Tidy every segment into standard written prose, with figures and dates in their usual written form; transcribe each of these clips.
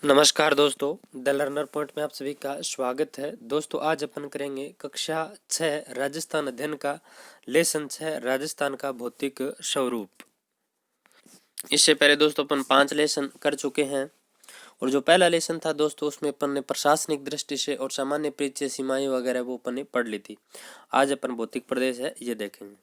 नमस्कार दोस्तों, the learner point में आप सभी का स्वागत है। दोस्तों आज अपन करेंगे कक्षा 6 राजस्थान अध्ययन का लेसन 6 राजस्थान का भौतिक स्वरूप। इससे पहले दोस्तों अपन 5 लेसन कर चुके हैं और जो पहला लेसन था दोस्तों उसमें अपन ने प्रशासनिक दृष्टि से और सामान्य परिचय सीमाएं वगैरह वो अपन ने पढ़ ली थी। आज अपन भौतिक प्रदेश है ये देखेंगे।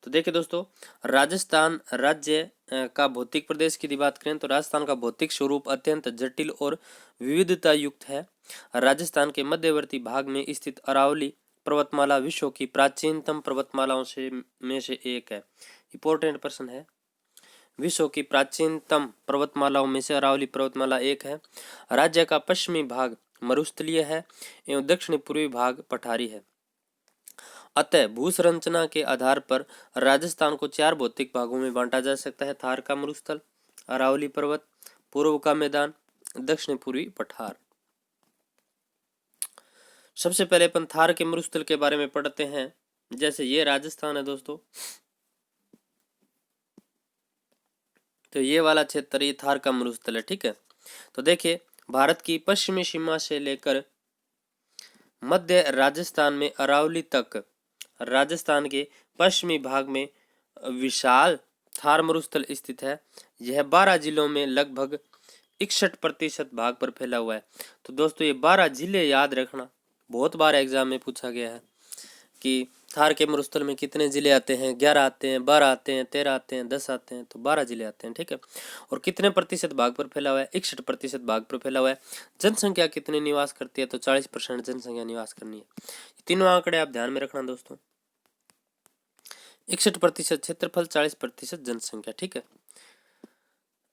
तो देखिए दोस्तों, राजस्थान राज्य का भौतिक प्रदेश की बात करें तो राजस्थान का भौतिक स्वरूप अत्यंत जटिल और विविधता युक्त है। राजस्थान के मध्यवर्ती भाग में स्थित अरावली पर्वतमाला विश्व की प्राचीनतम पर्वतमालाओं में से एक है। इंपॉर्टेंट प्रश्न है। विश्व की प्राचीनतम पर्वतमालाओं में से अरावली पर्वतमाला एक है। राज्य का पश्चिमी भाग मरुस्थलीय है एवं दक्षिण पूर्वी भाग पठारी है। अतः भूसंरचना के आधार पर राजस्थान को 4 भौतिक भागों में बांटा जा सकता है। थार का मरुस्थल, अरावली पर्वत, पूर्व का मैदान, दक्षिण पूर्वी पठार। सबसे पहले अपन थार के मरुस्थल के बारे में पढ़ते हैं। जैसे ये राजस्थान है दोस्तों, तो ये वाला क्षेत्र ये थार का मरुस्थल है। ठीक है, तो देखिए भारत की पश्चिमी सीमा से लेकर मध्य राजस्थान में अरावली तक राजस्थान के पश्चिमी भाग में विशाल थार मरुस्थल स्थित है। यह 12 जिलों में लगभग 61% भाग पर फैला हुआ है। तो दोस्तों ये 12 जिले याद रखना, बहुत बार एग्जाम में पूछा गया है कि थार के मरुस्थल में कितने जिले आते हैं। 11 आते हैं, 12 आते हैं, 13 आते हैं, 10 आते हैं, तो 12 जिले आते हैं। ठीक है, और कितने प्रतिशत भाग पर फैला हुआ है? 61% भाग पर फैला हुआ है। जनसंख्या कितने निवास करती है? तो 40% जनसंख्या निवास करनी है। तीनों आंकड़े आप ध्यान में रखना दोस्तों। 61% क्षेत्रफल, 40% जनसंख्या। ठीक है,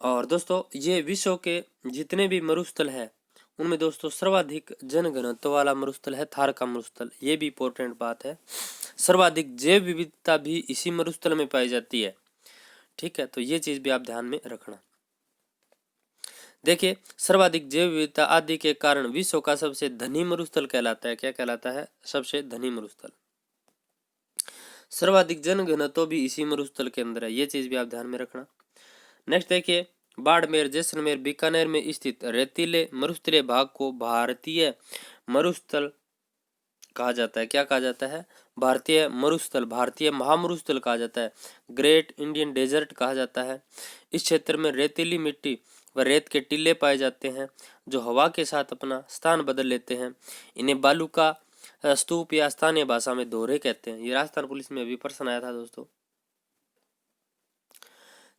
और दोस्तों ये विश्व के जितने भी मरुस्थल है उनमें दोस्तों सर्वाधिक जनघनत्व वाला मरुस्थल है थार का मरुस्थल। ये भी इंपॉर्टेंट बात है। सर्वाधिक जैव विविधता भी इसी मरुस्थल में पाई जाती है। ठीक है, तो ये चीज भी आप ध्यान में रखना। देखिए सर्वाधिक जैव विविधता आदि के कारण विश्व का सबसे धनी मरुस्थल कहलाता है। क्या कहलाता है? सबसे धनी मरुस्थल। सर्वाधिक जनघनत्व भी इसी मरुस्थल के अंदर है। ये चीज भी आप ध्यान में रखना। नेक्स्ट देखिए, बाड़मेर, जैसलमेर, बीकानेर में स्थित रेतीले मरुस्थलीय भाग को भारतीय मरुस्थल कहा जाता है। क्या कहा जाता है? भारतीय मरुस्थल, भारतीय महामरुस्थल कहा जाता है। ग्रेट इंडियन डेजर्ट कहा जाता है। इस क्षेत्र में रेतीली मिट्टी व रेत के टीले पाए जाते हैं जो हवा के साथ अपना स्थान बदल लेते हैं। इन्हें बालू का स्तूप या स्थानीय भाषा में दोहरे कहते हैं। ये राजस्थान पुलिस में अभी प्रश्न आया था दोस्तों।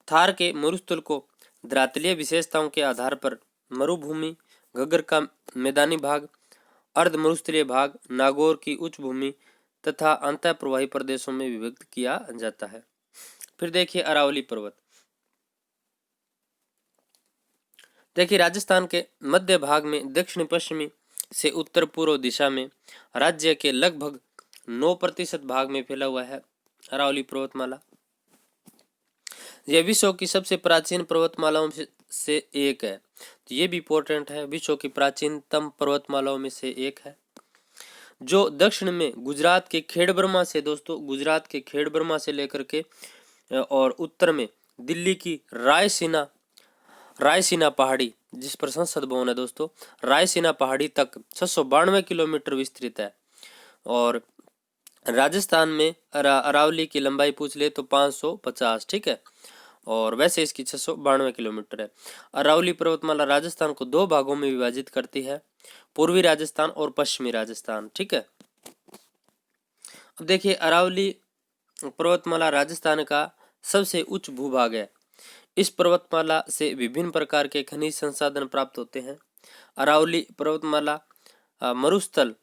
थार के मरुस्थल को धरातलीय विशेषताओं के आधार पर मरुभूमि, घग्गर का मैदानी भाग, अर्ध मरुस्थलीय भाग, नागौर की उच्च भूमि तथा अंतः प्रवाही प्रदेशों में विभक्त किया जाता है। फिर देखिए अरावली पर्वत। देखिए राजस्थान के मध्य भाग में दक्षिण पश्चिमी से उत्तर पूर्व दिशा में राज्य के लगभग 9% भाग में फैला हुआ है अरावली पर्वतमाला। यह विश्व की सबसे प्राचीन पर्वतमालाओं से एक है। तो ये भी इंपॉर्टेंट है, विश्व की प्राचीनतम पर्वतमालाओं में से एक है जो दक्षिण में गुजरात के खेड़ब्रह्मा से दोस्तों, गुजरात के खेड़ब्रह्मा से लेकर के और उत्तर में दिल्ली की रायसीना पहाड़ी, जिस पर संसद भवन है दोस्तों, रायसीना पहाड़ी तक 692 किलोमीटर विस्तृत है। और राजस्थान में अरावली की लंबाई पूछ ले तो 550। ठीक है, और वैसे इसकी 692 किलोमीटर है। अरावली पर्वतमाला राजस्थान को 2 भागों में विभाजित करती है, पूर्वी राजस्थान और पश्चिमी राजस्थान। ठीक है, अब देखिए अरावली पर्वतमाला राजस्थान का सबसे उच्च भूभाग है। इस पर्वतमाला से विभिन्न प्रकार के खनिज संसाधन प्राप्त होते हैं। अरावली पर्वतमाला मरुस्थल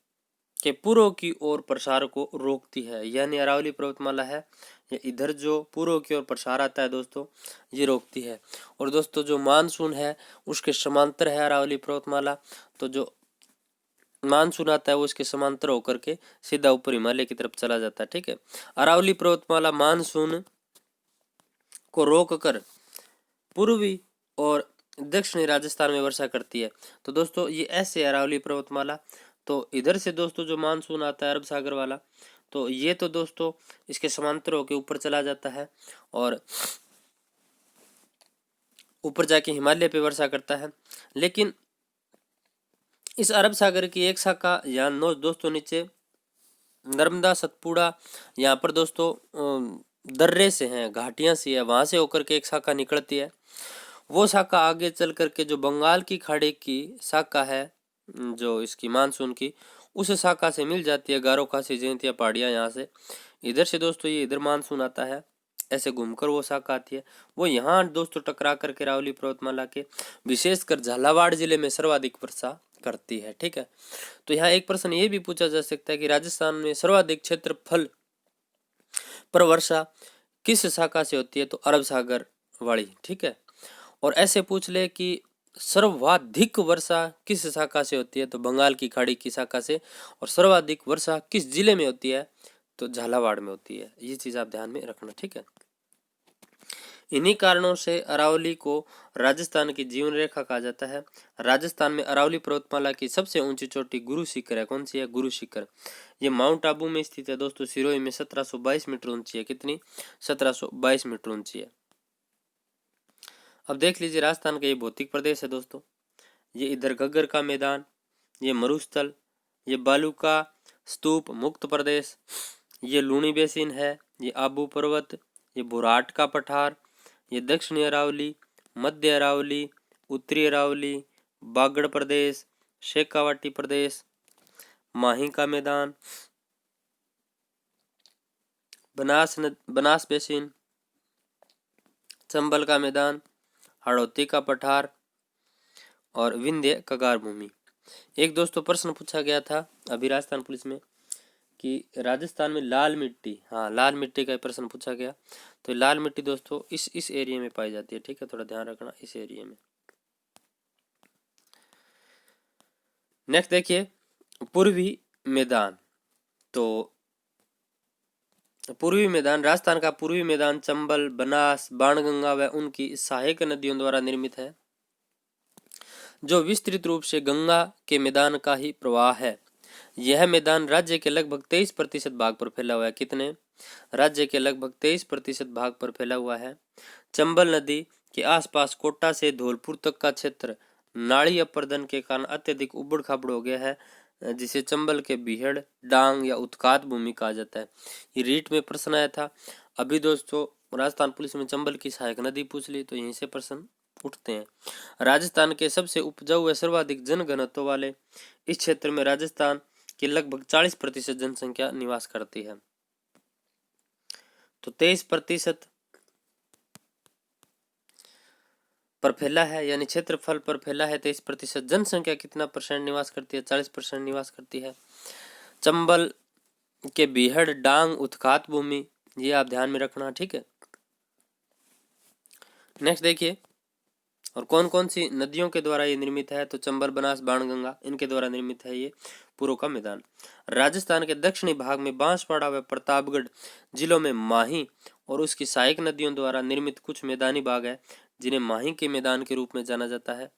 के पूर्व की ओर प्रसार को रोकती है। यानी अरावली पर्वतमाला है ये इधर जो पूर्व की ओर प्रसार आता है दोस्तों, ये रोकती है। और दोस्तों जो मानसून है उसके समांतर है अरावली पर्वतमाला, तो जो मानसून आता है वो इसके समांतर होकर के सीधा ऊपर हिमालय की तरफ चला जाता है। ठीक है, अरावली पर्वतमाला मानसून को रोककर पूर्वी और दक्षिणी राजस्थान में वर्षा करती है। तो दोस्तों ये ऐसे अरावली पर्वतमाला, तो इधर से दोस्तों जो मानसून आता है अरब सागर वाला, तो ये तो दोस्तों इसके समांतर होकर ऊपर चला जाता है और ऊपर जाके हिमालय पे वर्षा करता है। लेकिन इस अरब सागर की एक शाखा यहाँ नो दोस्तों नीचे नर्मदा सतपुड़ा यहाँ पर दोस्तों दर्रे से हैं, घाटियां सी है, वहां से होकर के एक शाखा निकलती है। वो शाखा आगे चल करके जो बंगाल की खाड़ी की शाखा है, जो इसकी मानसून की, उस शाखा से मिल जाती है। गारो खासी जयंतिया पहाड़ियाँ यहाँ से इधर से दोस्तों ये इधर मानसून आता है, ऐसे घूमकर वो शाखा आती है। वो यहाँ दोस्तों टकरा करके अरावली पर्वतमाला के विशेषकर झालावाड़ जिले में सर्वाधिक वर्षा करती है। ठीक है, तो यहाँ एक प्रश्न ये भी पूछा जा सकता है कि राजस्थान में सर्वाधिक क्षेत्रफल पर वर्षा किस शाखा से होती है, तो अरब सागर वाली। ठीक है, और ऐसे पूछ ले कि सर्वाधिक वर्षा किस शाखा से होती है, तो बंगाल की खाड़ी की शाखा से। और सर्वाधिक वर्षा किस जिले में होती है, तो झालावाड़ में होती है। ये चीज आप ध्यान में रखना। ठीक है, इन्हीं कारणों से अरावली को राजस्थान की जीवन रेखा कहा जाता है। राजस्थान में अरावली पर्वतमाला की सबसे ऊंची चोटी गुरु शिखर है। कौन सी है? गुरु शिखर। ये माउंट आबू में स्थित है दोस्तों, सिरोही में 1722 मीटर ऊंची है। कितनी? 1722 मीटर ऊंची है। अब देख लीजिए राजस्थान का ये भौतिक प्रदेश है दोस्तों। ये इधर घग्गर का मैदान, ये मरुस्थल, ये बालू का स्तूप मुक्त प्रदेश, ये लूणी बेसिन है, ये आबू पर्वत, ये बुराट का पठार, ये दक्षिणी अरावली, मध्य अरावली, उत्तरी अरावली, बागड़ प्रदेश, शेखावाटी प्रदेश, माही का मैदान, बनास बेसिन, चंबल का मैदान, हाड़ौती का पठार और विंध्य कगार भूमि। एक दोस्तों प्रश्न पूछा गया था अभी राजस्थान पुलिस में कि राजस्थान में लाल मिट्टी, हाँ लाल मिट्टी का प्रश्न पूछा गया। तो लाल मिट्टी दोस्तों इस एरिया में पाई जाती है। ठीक है, थोड़ा ध्यान रखना इस एरिया में। नेक्स्ट देखिए पूर्वी मैदान। तो पूर्वी मैदान, राजस्थान का पूर्वी मैदान चंबल, बनास, बाणगंगा व उनकी सहायक नदियों द्वारा निर्मित है, जो विस्तृत रूप से गंगा के मैदान का ही प्रवाह है। यह मैदान राज्य के लगभग 23% भाग पर फैला हुआ है। कितने? राज्य के लगभग 23% भाग पर फैला हुआ है। चंबल नदी के आसपास कोटा से धौलपुर तक का क्षेत्र नाड़ी अपर्दन के कारण अत्यधिक उबड़ खाबड़ हो गया है, जिसे चंबल के बीहड़, डांग या उत्कात भूमि कहा जाता है। ये रीट में प्रश्न आया था अभी दोस्तों। राजस्थान पुलिस में चंबल की सहायक नदी पूछ ली तो यहीं से प्रश्न उठते हैं। राजस्थान के सबसे उपजाऊ व सर्वाधिक जनघनत्व वाले इस क्षेत्र में राजस्थान की लगभग 40% जनसंख्या निवास करती है। तो 23% पर फैला है, यानी क्षेत्रफल पर फैला है 23%। जनसंख्या कितना परसेंट निवास करती है? 40% निवास करती है। चंबल के बीहड़, डांग, उत्खात भूमि, ये आप ध्यान में रखना। ठीक है, नेक्स्ट देखिए और कौन कौन सी नदियों के द्वारा ये निर्मित है, तो चंबल, बनास, बाणगंगा इनके द्वारा निर्मित है ये पूर्व का मैदान। राजस्थान के दक्षिणी भाग में बांसवाड़ा व प्रतापगढ़ जिलों में माही और उसकी सहायक नदियों द्वारा निर्मित कुछ मैदानी भाग है, जिन्हें माही के मैदान के रूप में जाना जाता है।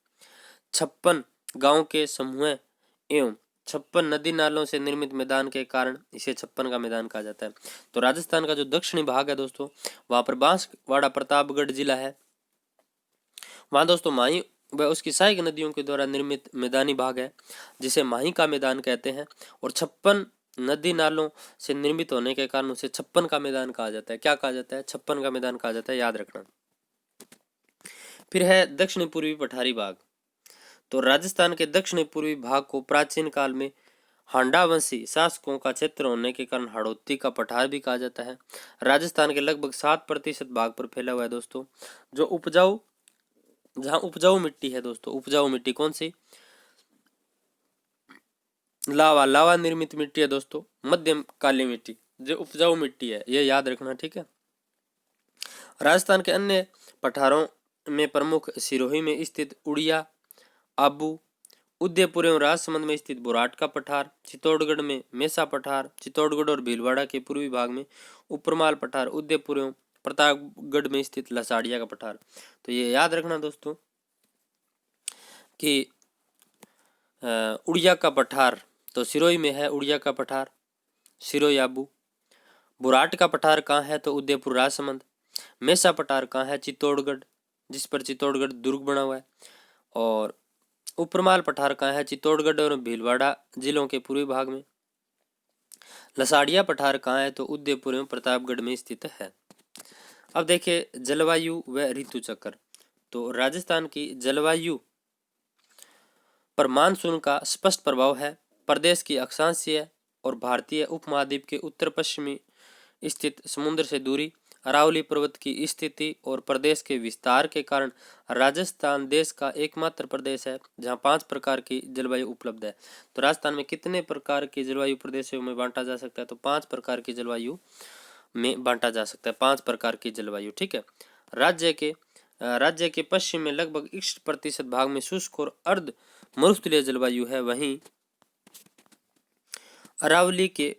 56 गांव के समूह एवं 56 नदी नालों से निर्मित मैदान के कारण इसे 56 का मैदान कहा जाता है। तो राजस्थान का जो दक्षिणी भाग है दोस्तों, वहां पर बांसवाड़ा प्रतापगढ़ जिला है। वहां दोस्तों माही व उसकी सहायक नदियों के द्वारा निर्मित मैदानी भाग है, जिसे माही का मैदान कहते हैं। और 56 नदी नालों से निर्मित होने के कारण उसे 56 का मैदान कहा जाता है। क्या कहा जाता है? 56 का मैदान कहा जाता है, याद रखना। फिर है दक्षिणी पूर्वी पठारी भाग। तो राजस्थान के दक्षिणी पूर्वी भाग को प्राचीन काल में हांडावंशी शासकों का क्षेत्र होने के कारण हाड़ौती का पठार भी कहा जाता है। राजस्थान के लगभग 7% भाग पर फैला हुआ है दोस्तों। जो उपजाऊ, जहां उपजाऊ मिट्टी है दोस्तों, उपजाऊ मिट्टी कौन सी? लावा निर्मित मिट्टी है दोस्तों। मध्यम काली मिट्टी जो उपजाऊ मिट्टी है, ये याद रखना। ठीक है, राजस्थान के अन्य पठारों में प्रमुख सिरोही में स्थित उड़िया, आबू, उदयपुर एवं राजसमंद में स्थित बुराट का पठार, चित्तौड़गढ़ में मेसा पठार, चित्तौड़गढ़ और भीलवाड़ा के पूर्वी भाग में उपरमाल पठार, उदयपुर एवं प्रतापगढ़ में स्थित लसाड़िया का पठार। तो ये याद रखना दोस्तों कि उड़िया का पठार तो सिरोही में है, उड़िया का पठार सिरोही आबू। बुराट का पठार कहाँ है? तो उदयपुर राजसमंद। मेसा पठार कहाँ है? चित्तौड़गढ़। जिस पर चित्तौड़गढ़ दुर्ग बना हुआ है। और उपरमाल पठार कहाँ है? चित्तौड़गढ़ और भीलवाड़ा जिलों के पूर्वी भाग में। लसाड़िया पठार कहाँ है? तो उदयपुर एवं प्रतापगढ़ में स्थित है। अब देखिए जलवायु व ऋतु चक्र। तो राजस्थान की जलवायु पर मानसून का स्पष्ट प्रभाव है। प्रदेश की अक्षांशीय और भारतीय उपमहाद्वीप के उत्तर पश्चिमी स्थित समुद्र से दूरी, अरावली पर्वत की स्थिति और प्रदेश के विस्तार के कारण राजस्थान देश का एकमात्र प्रदेश है जहां 5 प्रकार की जलवायु उपलब्ध है। तो राजस्थान में कितने प्रकार की जलवायु प्रदेशों में बांटा जा सकता है? तो 5 प्रकार की जलवायु में बांटा जा सकता है। 5 प्रकार की जलवायु, ठीक है। राज्य के पश्चिम में लगभग 60% भाग में शुष्क और अर्ध मरुस्थलीय जलवायु है। वहीं अरावली के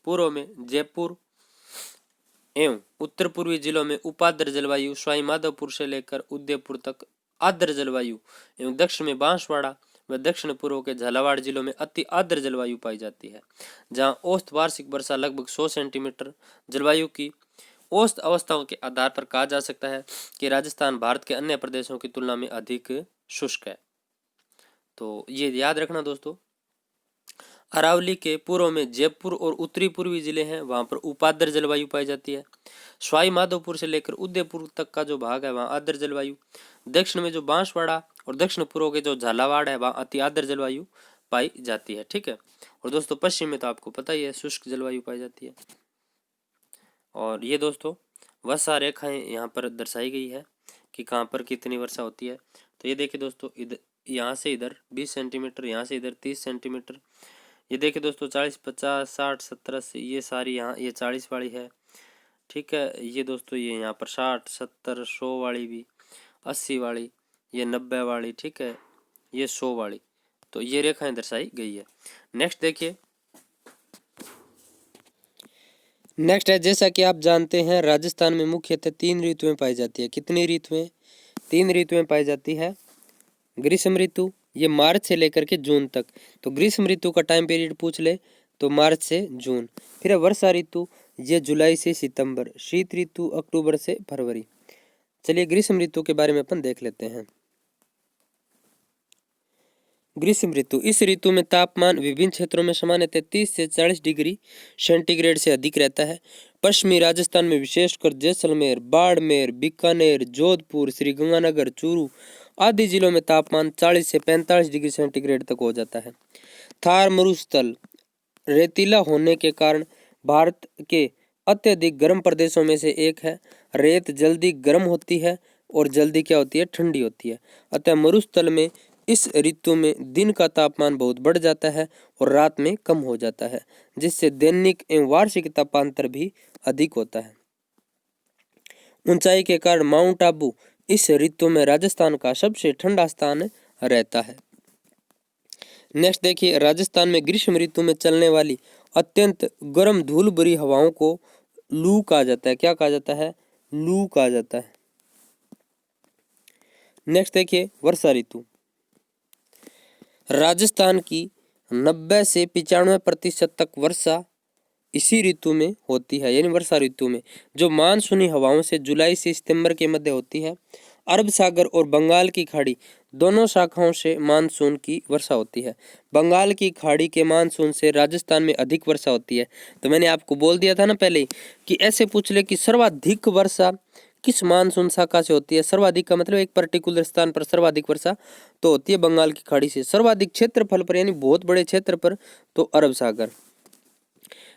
पूर्व में जयपुर एवं उत्तर पूर्वी जिलों में उपाद्र जलवायु, सवाई माधोपुर से लेकर उदयपुर तक आर्द्र जलवायु एवं दक्षिण में बांसवाड़ा व दक्षिण पूर्व के झालावाड़ जिलों में अति आर्द्र जलवायु पाई जाती है, जहां औसत वार्षिक वर्षा लगभग 100 सेंटीमीटर। जलवायु की औसत अवस्थाओं के आधार पर कहा जा सकता है कि राजस्थान भारत के अन्य प्रदेशों की तुलना में अधिक शुष्क है। तो ये याद रखना दोस्तों। अरावली के पूर्व में जयपुर और उत्तरी पूर्वी जिले हैं, वहां पर उपाद्र जलवायु पाई जाती है। सवाई माधोपुर से लेकर उदयपुर तक का जो भाग है वहाँ आर्द्र जलवायु। दक्षिण में जो बांसवाड़ा और दक्षिण पूर्व के जो झालावाड़ है वहाँ अति आर्द्र जलवायु पाई जाती है, ठीक है। और दोस्तों पश्चिम में तो आपको पता ही है शुष्क जलवायु पाई जाती है। और ये दोस्तों वर्षा रेखाएं यहाँ पर दर्शाई गई है कि कहाँ पर कितनी वर्षा होती है। तो ये देखिए दोस्तों, इधर यहाँ से इधर 20 सेंटीमीटर, यहाँ से इधर 30 सेंटीमीटर। ये देखिए दोस्तों 40, 50, 60, 70 से ये सारी यहाँ ये 40 वाली है, ठीक है। ये दोस्तों ये यहाँ पर 60, 70, 100 वाली भी, 80 वाली, ये 90 वाली, ठीक है, ये 100 वाली। तो ये रेखाएं दर्शाई गई है। नेक्स्ट देखिए, नेक्स्ट है, जैसा कि आप जानते हैं राजस्थान में मुख्यतः 3 ऋतुएं पाई जाती है। कितनी ऋतुएं? 3 ऋतुएं पाई जाती है। ग्रीष्म ऋतु, ये मार्च से लेकर के जून तक। तो ग्रीष्म ऋतु का टाइम पीरियड पूछ ले तो मार्च से जून। फिर है वर्षा ऋतु, ये जुलाई से सितंबर। शीत ऋतु अक्टूबर से फरवरी। चलिए ग्रीष्म ऋतु के बारे में अपन देख लेते हैं। ग्रीष्म ऋतु, इस ऋतु में तापमान विभिन्न क्षेत्रों में सामान्यतः 30 से 40 डिग्री सेंटीग्रेड से अधिक रहता है। पश्चिमी राजस्थान में विशेषकर जैसलमेर, बाड़मेर, बीकानेर, जोधपुर, श्रीगंगानगर, चूरू आदि जिलों में तापमान 40 से 45 डिग्री सेंटीग्रेड तक हो जाता है। थार मरुस्थल रेतीला होने के कारण भारत के अत्यधिक गर्म प्रदेशों में से एक है। रेत जल्दी गर्म होती है और जल्दी क्या होती है? ठंडी होती है। अतः मरुस्थल में इस ऋतु में दिन का तापमान बहुत बढ़ जाता है और रात में कम हो जाता है, जिससे दैनिक एवं वार्षिक तापांतर भी अधिक होता है। ऊंचाई के कारण माउंट आबू इस ऋतु में राजस्थान का सबसे ठंडा स्थान रहता है। नेक्स्ट देखिए, राजस्थान में ग्रीष्म ऋतु में चलने वाली अत्यंत गर्म धूल भरी हवाओं को लू कहा जाता है। क्या कहा जाता है? लू कहा जाता है। नेक्स्ट देखिए, वर्षा ऋतु। राजस्थान की 90 से 95% तक वर्षा इसी ऋतु में होती है, यानी वर्षा ऋतु में, जो मानसूनी हवाओं से जुलाई से सितंबर के मध्य होती है। अरब सागर और बंगाल की खाड़ी दोनों शाखाओं से मानसून की वर्षा होती है। बंगाल की खाड़ी के मानसून से राजस्थान में अधिक वर्षा होती है। तो मैंने आपको बोल दिया था ना पहले कि ऐसे पूछ ले कि सर्वाधिक वर्षा किस मानसून शाखा से होती है। सर्वाधिक का मतलब एक पर्टिकुलर स्थान पर सर्वाधिक वर्षा तो होती है बंगाल की खाड़ी से। सर्वाधिक क्षेत्रफल पर यानी बहुत बड़े क्षेत्र पर तो अरब सागर।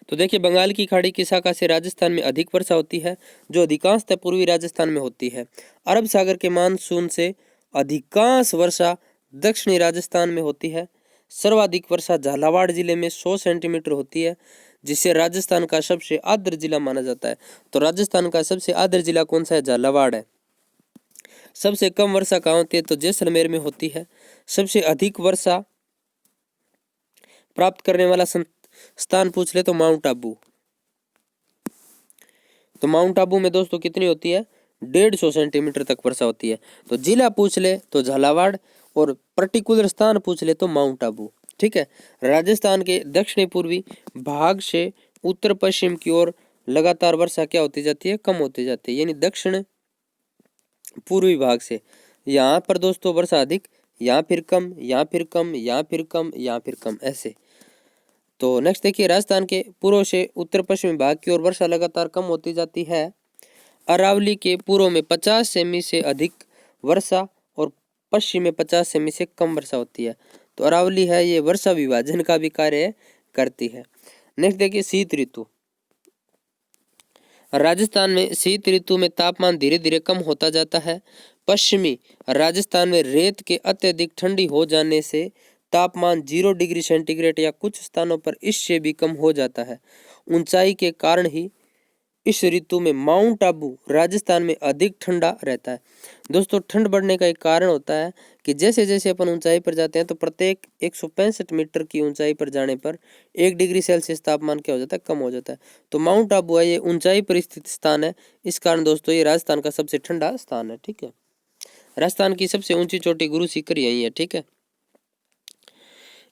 तो देखिए, बंगाल की खाड़ी की शाखा से राजस्थान में अधिक वर्षा होती है, जो अधिकांशतः पूर्वी राजस्थान में होती है। अरब सागर के मानसून से अधिकांश वर्षा दक्षिणी राजस्थान में होती है। सर्वाधिक वर्षा झालावाड़ जिले में 100 सेंटीमीटर होती है, जिसे राजस्थान का सबसे आर्द्र जिला माना जाता है। तो राजस्थान का सबसे आर्द्र जिला कौन सा है? झालावाड़ है। सबसे कम वर्षा कहाँ होती है? तो जैसलमेर में होती है। सबसे अधिक वर्षा प्राप्त करने वाला स्थान पूछ ले तो माउंट आबू। तो माउंट आबू में दोस्तों कितनी होती है? 150 सेंटीमीटर तक वर्षा होती है। तो जिला पूछ ले तो झालावाड़ और पर्टिकुलर स्थान पूछ ले तो माउंट आबू, ठीक है। राजस्थान के दक्षिणी पूर्वी भाग से उत्तर पश्चिम की ओर लगातार वर्षा क्या होती जाती है, कम होती जाती है। यानी दक्षिण पूर्वी भाग से यहाँ पर दोस्तों वर्षा अधिक, यहाँ फिर कम, यहाँ फिर कम, यहाँ फिर कम, यहाँ फिर कम, ऐसे। तो नेक्स्ट देखिए, राजस्थान के पूर्व से उत्तर पश्चिमी भाग की ओर वर्षा लगातार कम होती जाती है। अरावली के पूर्व में 50 सेमी से अधिक वर्षा और पश्चिम में 50 सेमी से कम वर्षा होती है। तो अरावली है ये वर्षा विभाजन का भी कार्य करती है। नेक्स्ट देखिए, शीत ऋतु। राजस्थान में शीत ऋतु में तापमान धीरे धीरे कम होता जाता है। पश्चिमी राजस्थान में रेत के अत्यधिक ठंडी हो जाने से तापमान 0 डिग्री सेंटीग्रेड या कुछ स्थानों पर इससे भी कम हो जाता है। ऊंचाई के कारण ही इस ऋतु में माउंट आबू राजस्थान में अधिक ठंडा रहता है। दोस्तों ठंड बढ़ने का एक कारण होता है कि जैसे जैसे अपन ऊंचाई पर जाते हैं तो प्रत्येक 165 मीटर की ऊंचाई पर जाने पर 1 डिग्री सेल्सियस तापमान क्या हो जाता है, कम हो जाता है। तो माउंट आबू है ये ऊंचाई पर स्थित स्थान है, इस कारण दोस्तों ये राजस्थान का सबसे ठंडा स्थान है। ठीक है, राजस्थान की सबसे ऊंची चोटी गुरु शिखर यही है। ठीक है,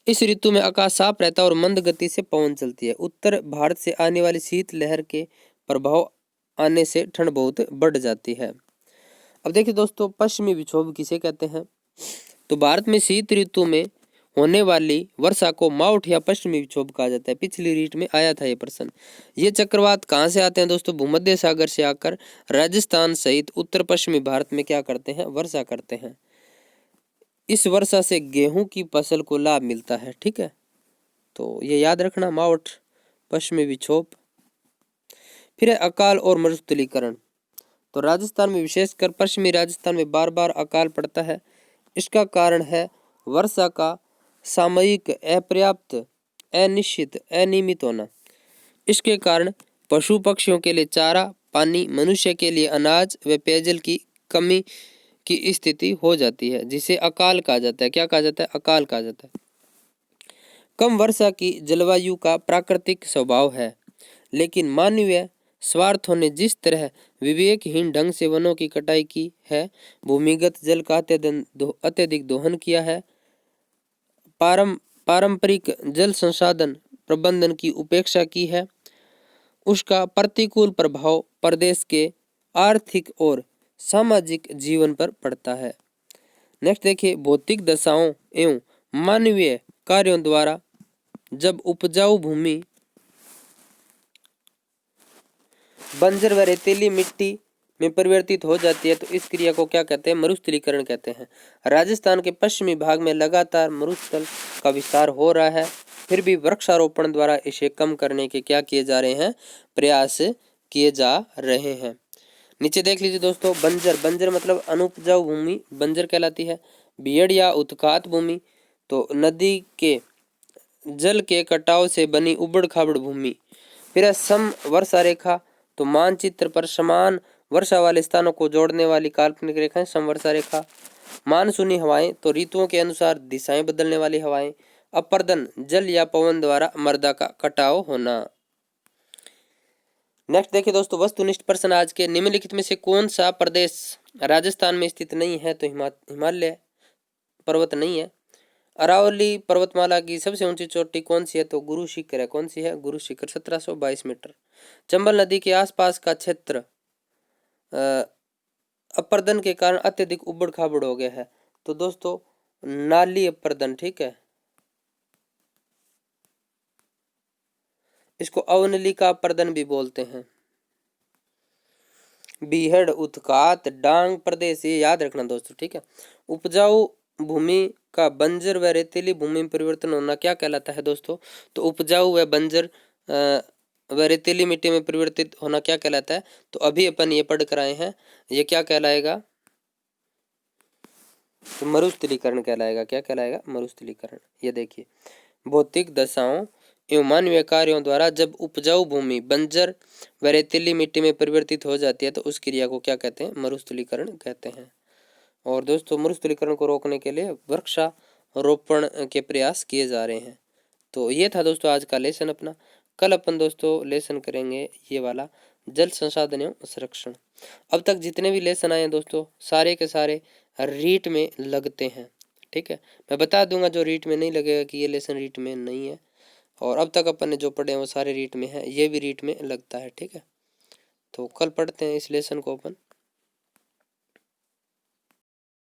इस ऋतु में आकाश साफ रहता है और मंद गति से पवन चलती है। उत्तर भारत से आने वाली शीत लहर के प्रभाव आने से ठंड बहुत बढ़ जाती है। अब देखिए दोस्तों, पश्चिमी विक्षोभ किसे कहते हैं? तो भारत में शीत ऋतु में होने वाली वर्षा को माउट या पश्चिमी विक्षोभ कहा जाता है। पिछली रीट में आया था ये प्रश्न। ये चक्रवात कहाँ से आते हैं दोस्तों? भूमध्य सागर से आकर राजस्थान सहित उत्तर पश्चिमी भारत में क्या करते हैं? वर्षा करते हैं। इस वर्षा से गेहूं की फसल को लाभ मिलता है। ठीक है, तो ये याद रखना, माउट, पश्चिमी विक्षोभ। फिर है अकाल और मरुस्थलीकरण। तो राजस्थान में विशेषकर पश्चिमी राजस्थान में बार बार अकाल पड़ता है। इसका कारण है वर्षा का सामयिक अपर्याप्त, अनिश्चित, अनियमित होना। इसके कारण पशु पक्षियों के लिए चारा, पानी, मनुष्य के लिए अनाज व पेयजल की कमी की स्थिति हो जाती है, जिसे अकाल कहा जाता है। क्या कहा जाता है? अकाल कहा जाता है। कम वर्षा की जलवायु का प्राकृतिक स्वभाव है, लेकिन मानवीय स्वार्थों ने जिस तरह विवेकहीन ढंग से वनों की कटाई की है, भूमिगत जल का अत्यधिक दोहन किया है, पारंपरिक जल संसाधन प्रबंधन की उपेक्षा की है, उसका प्रतिकूल प्रभाव प्रदेश के आर्थिक और सामाजिक जीवन पर पड़ता है। नेक्स्ट देखिए, भौतिक दशाओं एवं मानवीय कार्यों द्वारा जब उपजाऊ भूमि बंजर व रेतीली मिट्टी में परिवर्तित हो जाती है तो इस क्रिया को क्या कहते हैं? मरुस्थलीकरण कहते हैं। राजस्थान के पश्चिमी भाग में लगातार मरुस्थल का विस्तार हो रहा है, फिर भी वृक्षारोपण द्वारा इसे कम करने के क्या किए जा रहे हैं? प्रयास किए जा रहे हैं। नीचे देख लीजिए दोस्तों, बंजर, बंजर मतलब अनुपजाऊ भूमि बंजर कहलाती है। बियड़ या उत्खात भूमि, तो नदी के जल के कटाव से बनी उबड़ खाबड़ भूमि। फिर सम वर्षा रेखा, तो मानचित्र पर समान वर्षा वाले स्थानों को जोड़ने वाली काल्पनिक रेखाएं समवर्षा रेखा। मानसूनी हवाएं, तो ऋतुओं के अनुसार दिशाएं बदलने वाली हवाएं। अपर्दन, जल या पवन द्वारा मृदा का कटाव होना। नेक्स्ट देखिए दोस्तों, वस्तुनिष्ठ प्रश्न आज के, निम्नलिखित में से कौन सा प्रदेश राजस्थान में स्थित नहीं है? तो हिमालय पर्वत नहीं है। अरावली पर्वतमाला की सबसे ऊंची चोटी कौन सी है? तो गुरु शिखर है। कौन सी है? गुरु शिखर, 1722 मीटर। चंबल नदी के आसपास का क्षेत्र अपर्दन के कारण अत्यधिक उबड़ खाबड़ हो गया है। तो दोस्तों नाली अपर्दन, ठीक है, इसको अवनलिका अपर्दन भी बोलते हैं। बीहड़, उत्खात, डांग प्रदेश, ये याद रखना दोस्तों। ठीक है, उपजाऊ भूमि का बंजर व रेतीली भूमि में परिवर्तन होना क्या कहलाता है दोस्तों? तो उपजाऊ व बंजर व रेतीली मिट्टी में परिवर्तित होना क्या कहलाता है? तो अभी अपन ये पढ़ कर आए हैं, ये क्या कहलाएगा? तो मरुस्थलीकरण कहलाएगा। क्या कहलाएगा? मरुस्थलीकरण। ये देखिए, भौतिक दशाओं एवं मानवीय कार्यों द्वारा जब उपजाऊ भूमि बंजर व रेतीली मिट्टी में परिवर्तित हो जाती है तो उस क्रिया को क्या कहते हैं? मरुस्थलीकरण कहते हैं। और दोस्तों मरुस्थलीकरण को रोकने के लिए वृक्षारोपण के प्रयास किए जा रहे हैं। तो ये था दोस्तों आज का लेसन अपना। कल अपन दोस्तों लेसन करेंगे ये वाला, जल संसाधन एवं संरक्षण। अब तक जितने भी लेसन आए हैं दोस्तों, सारे के सारे रीट में लगते हैं। ठीक है, मैं बता दूंगा जो रीट में नहीं लगेगा कि ये लेसन रीट में नहीं है। और अब तक अपन ने जो पढ़े हैं वो सारे रीट में है, ये भी रीट में लगता है। ठीक है, तो कल पढ़ते हैं इस लेसन को अपन।